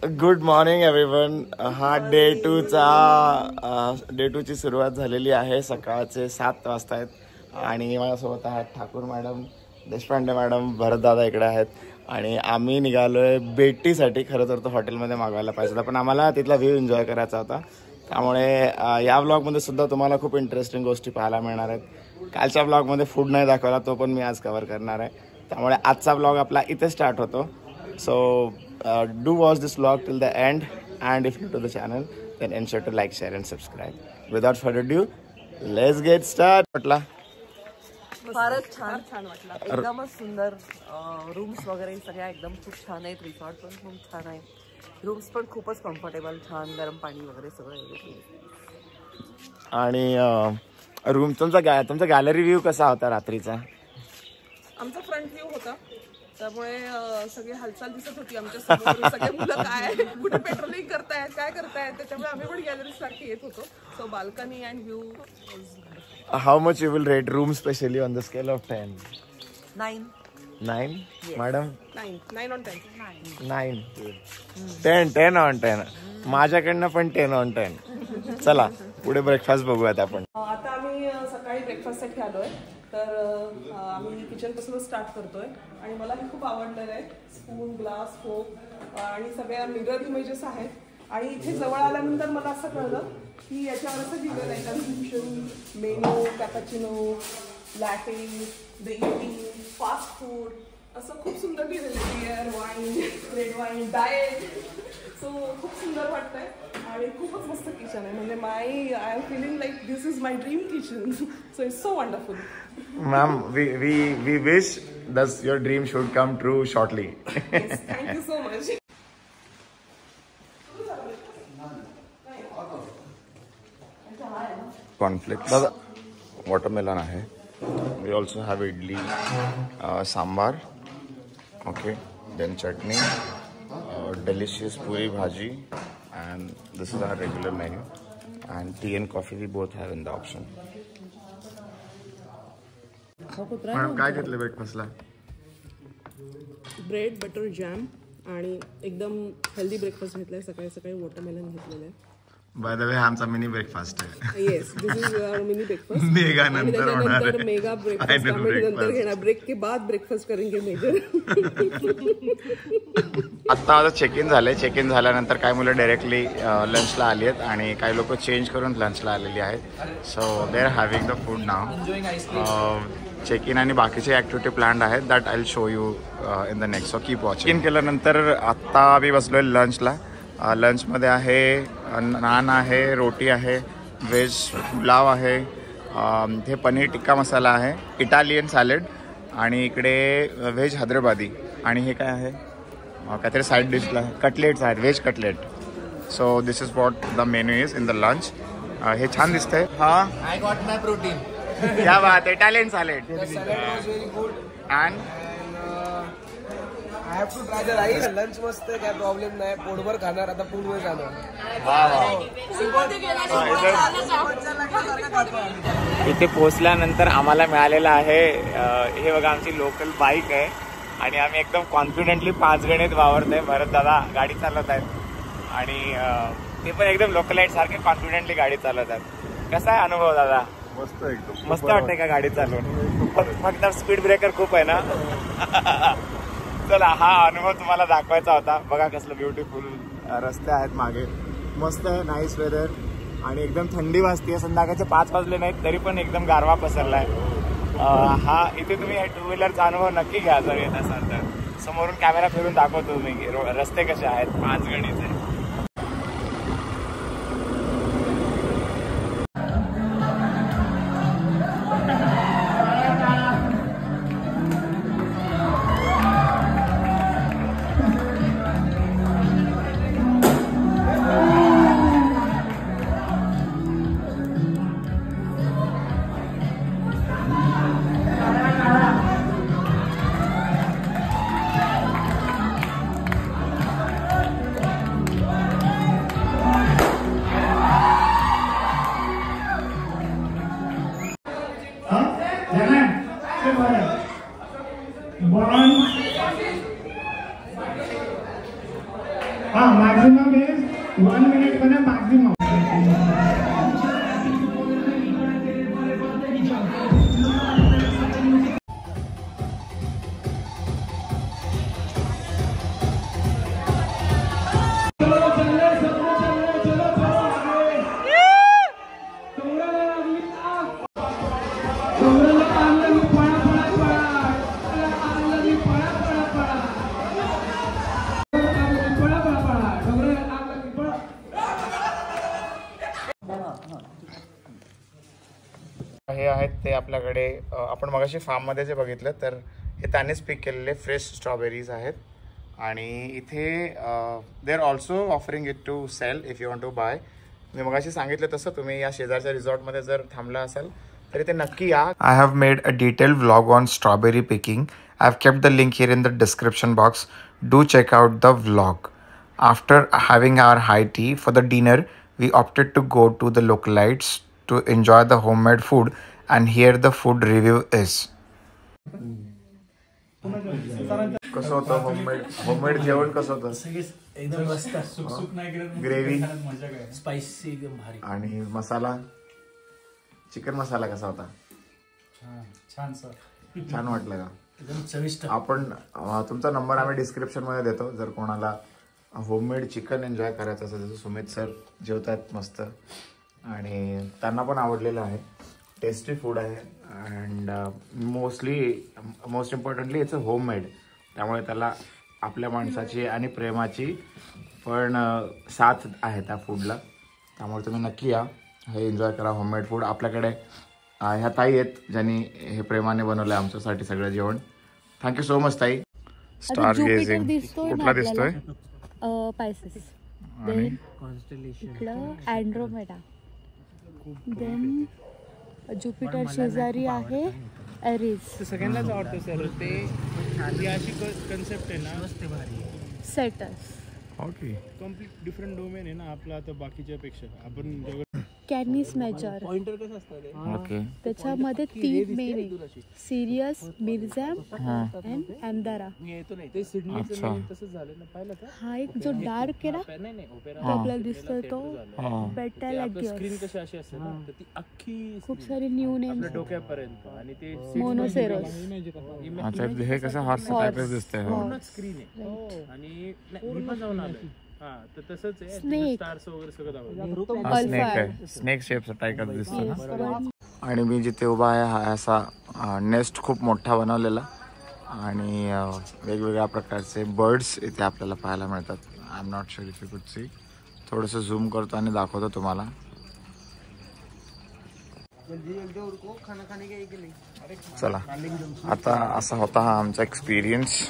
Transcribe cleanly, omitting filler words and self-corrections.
Good morning everyone. हा day 2ची सुरुवात झालेली आहे. सकाळचे 7 वाजता आहेत आणि माझ्यासोबत आहेत ठाकूर मॅडम, देशपांडे मॅडम, भरत दादा इकडे आहेत आणि आम्ही निघालोय बेटीसाठी. खरं तर तो हॉटेलमध्ये मागवायला पाहिजे होता पण आम्हाला तिथला व्ह्यू एन्जॉय करायचा होता. त्यामुळे या व्लॉगमध्ये सुद्धा तुम्हाला खूप इंटरेस्टिंग गोष्टी पाहायला मिळणार आहेत. कालच्या व्लॉगमध्ये फूड नाही दाखवला, तो पण मी आज कव्हर करणार आहे. त्यामुळे आजचा व्लॉग आपला इथे स्टार्ट होतो. So do watch this vlog till the end, and if new to the channel then ensure to like, share and subscribe. Without further ado, let's get started. फारच छान वाटला. एकदमच सुंदर रूम्स वगैरे सगळ्या एकदम खूप छान आहेत. रिसॉर्ट पण खूप छान आहे. रूम्स पण खूपच कम्फर्टेबल, छान गरम पाणी वगैरे सगळं आहे. आणि रूम तुमचा गॅलरी व्ह्यू कसा होता रात्रीचा? आमचा फ्रंट व्ह्यू होता, त्यामुळे सगळी हालचाल दिसत होती आमच्या समोर. सगळे मुलं काय कुठे पेट्रोलिंग करतायत, काय करतायत, त्याच्यामुळे आम्ही पण गॅलरी सारखी येत होतो. So balcony and view. How much you will rate room specially on the scale of 10? 9. Madam 9 on 10. 9. 10 on 10. माझ्याकडनं पण 10 on 10. चला पुढे ब्रेकफास्ट बघूयात आपण. आता आम्ही सकाळी ब्रेकफास्टसाठी आलोय, तर आम्ही किचनपासूनच स्टार्ट करतोय आणि मला हे खूप आवडलेलं आहे. स्पून, ग्लास, फोक आणि सगळ्या मिरर इमेजेस आहेत. आणि इथे जवळ आल्यानंतर मला असं कळलं की याच्यावर असं लिहिलेलं आहे confusion, menu, cappuccino, latte, the eating, fast food, असं खूप सुंदर लिहिलेलं आहे. Beer, wine, red wine, diet. So खूप सुंदर वाटतंय आणि खूपच मस्त किचन आहे. म्हणजे I am feeling like this is my dream kitchen. So it's so wonderful. Ma'am, we wish that your dream should come true shortly. Yes, thank you so much. Conflict. Watermelon आहे. We also have idli, sambar. Okay. Then chutney, delicious puri bhaji, and this is our regular menu. And tea and coffee we both have in the option. Madam काय घेतलं ब्रेकफास्टला? Bread, butter, jam आणि एकदम healthy breakfast घेतलाय. सकाळी सकाळी watermelon घेतलेलं आहे. By the way हा आमचा मिनी ब्रेकफास्ट आहे. Yes, this is our mini breakfast. Mega नंतर होणार आहे. मेगा ब्रेकफास्ट आम्ही नंतर घेणार. ब्रेक के बाद ब्रेकफास्ट करेंगे मेजर. आता माझं चेक इन झालंय. चेक इन झाल्यानंतर काही मुलं डायरेक्टली लंचला आली आहेत आणि काही लोक चेंज करून लंचला आलेली आहेत. So they are having the food now. Check in आणि बाकीचे ॲक्टिव्हिटी प्लॅन्ड आहेत. That I will show you in the next. So keep watching. In केल्यानंतर आत्ता आम्ही बसलोय लंचला. लंचमध्ये आहे नान आहे, रोटी आहे, व्हेज पुलाव आहे, हे पनीर टिक्का मसाला आहे, इटालियन सॅलड आणि इकडे व्हेज हैदराबादी आणि हे काय आहे काहीतरी साईड डिशला कटलेट्स आहेत, veg cutlet. So this is what the menu is in the lunch. हे छान दिसतंय. हां, I got my protein. क्या बात आहे. Italian salad The salad was very good. And I have to try the rice. Lunch मस्त आहे, काय प्रॉब्लेम नाही. पोटभर खाणार, आता फूड वर जाणार. इथे पोहोचल्यानंतर आम्हाला मिळालेलं आहे हे बघा आमची लोकल बाईक आहे आणि आम्ही एकदम कॉन्फिडेंटली 5 गणित वावरत आहे. भरत दादा गाडी चालवत आहेत आणि ते पण एकदम लोकलाईट सारखे कॉन्फिडेंटली गाडी चालवत आहेत. कसा आहे अनुभव दादा? मस्त एकदम मस्त वाटतंय का गाडी चालवून? फक्त स्पीड ब्रेकर खूप आहे ना. चला हा अनुभव तुम्हाला दाखवायचा होता. बघा कसलं ब्युटिफुल रस्ते आहेत मागे, मस्त आहे, नाईस वेदर आणि एकदम थंडी वाजते. संध्याकाळचे 5 वाजले नाहीत तरी पण एकदम गारवा पसरलाय. हा इथे तुम्ही टू व्हीलरचा अनुभव नक्की घ्या जर येत असाल तर. समोरून कॅमेरा फिरून दाखवतो मी रस्ते कसे आहेत 5 गणीचे. maximum is 1 minute का ना maximum. हे आहेत ते आपल्याकडे आपण मगाशी फार्ममध्ये जे बघितलं तर हे त्यानेच पिक केलेले फ्रेश स्ट्रॉबेरीज आहेत आणि इथे they are also offering it to sell if you want to buy. मी मगाशी सांगितलं तसं तुम्ही या शेजारच्या रिसॉर्टमध्ये जर थांबला असाल तर इथे नक्की या. I have made a detailed vlog on strawberry picking. I have kept the link here in the description box. Do check out the vlog. After having our high tea for the dinner, we opted to go to the localites to enjoy the homemade food, and here the food review is. कसं होतं homemade जेवण कसं होतं? एकदम मस्त. सुक नाही करत. ग्रेव्ही स्पाइसी एकदम भारी. आणि मसाला चिकन मसाला कसा होता? छान सर. छान वाटलं का? एकदम चविष्ट. आपण तुमचा नंबर आम्ही डिस्क्रिप्शन मध्ये देतो जर कोणाला होममेड चिकन एन्जॉय करायचं असेल. जसं सुमित सर जेवतात मस्त आणि त्यांना पण आवडलेलं आहे. टेस्टी फूड आहे and most importantly it's a homemade. त्यामुळे त्याला आपल्या माणसाची आणि प्रेमाची पण साथ आहे त्या फूडला. त्यामुळे तुम्ही नक्की या, हे एन्जॉय करा होममेड फूड. आपल्याकडे ह्या ताई आहेत ज्यांनी हे प्रेमाने बनवलं आहे आमच्यासाठी सगळं जेवण. थँक्यू सो मच ताई. स्टार गेजिंग कुठला दिसतोय? पायसेस. देन इकडं अँड्रोमेडा. देन ज्युपिटर शेजारी आहे एरिस. सगळ्यांनाच आवडतं सर ते. अशी कन्सेप्ट आहे ना. Sets. Okay. Complete different domain आहे ना आपला आता बाकीच्या पेक्षा. आपण कॅनिस मेजर. पॉइंटर कसं असतं ओके. त्याच्यामध्ये 3 मेन आहे. Serious, मिर्झॅम and अँदारा. मी येतो नाही ते सिडनी तसंच झालं ना. पाहिलं का? हा एक जो डार्क आहे ना तो आपल्याला दिसतोय तो स्क्रीन कशी अशी असते ना तर ती अख्खी खूप सारे न्यू नेम डोक्यापर्यंत आणि ते मोनोसेरोस. अच्छा हे कसं हॉर्स टाइपच दिसतंय. हो. स्क्रीन आहे आणि मी पण जाऊन आलोय. हा तर तसंच आहे. स्नेक. स्टार्स वगैरे सगळं दाखवलं. स्नेक आहे. स्नेक शेपचा टाईपच दिसतो ना. आणि मी जिथे उभा आहे हा असा नेस्ट खूप मोठा बनवलेला आणि वेगवेगळ्या प्रकारचे बर्ड्स इथे आपल्याला पाहायला मिळतात. I am not sure if you could see. थोडंसं झूम करतो आणि दाखवतो तुम्हाला. चला आता असा होता हा आमचा एक्सपिरियन्स.